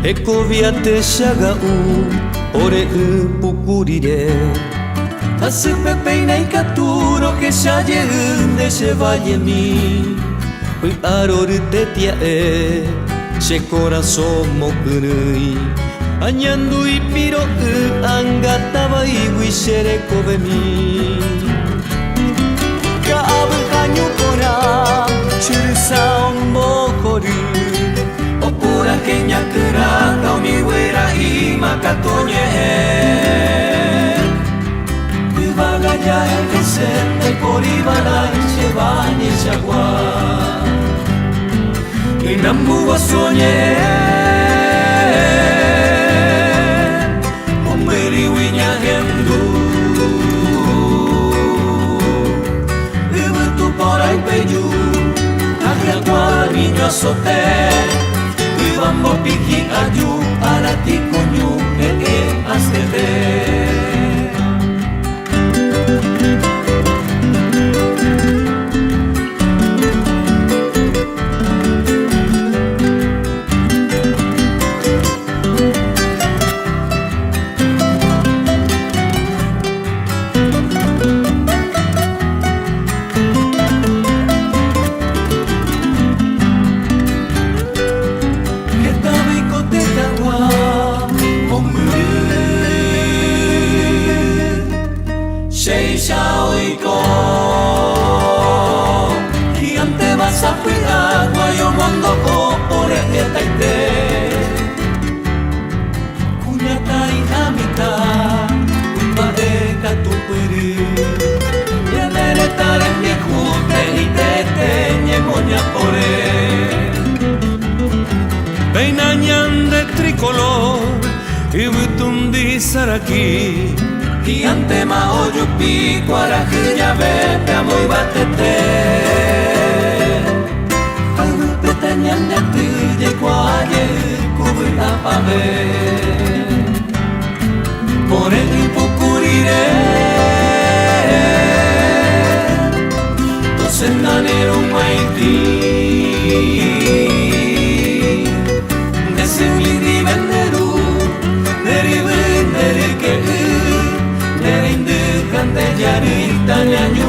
Ekoviate shaga'u ore pukurire Asupepeinai katuro que shaye de chevalle mi Ui aroru tetia she corazón mokurui Añandu y piro angataba y wishere kobe mi Kaabu hanyu kora churusao mokoru Opura kenya kura kauni wera i makatonye Ubagaya ekesete koribara ichebani chagua Inambu wasonye Omberi winya gendu Ubutu porai peju Agia kwa niño azote Ubambo piki ayu Arati konyu astete Gigante vas a cuidar, guayo mondo ko ore etaite Kunyata inamita, umba eka tupiri Yenere tare miekute itete ñemoña ore Peinañan de tricolor, ibutundi saraki Gigante mao yupi, guarajuya vete a muy batete Agupete ñañate, yeguaye, cubita pave Por el pukurire Tosenanero maiti Desenlidi venderu, derive, derike Yarita ñaño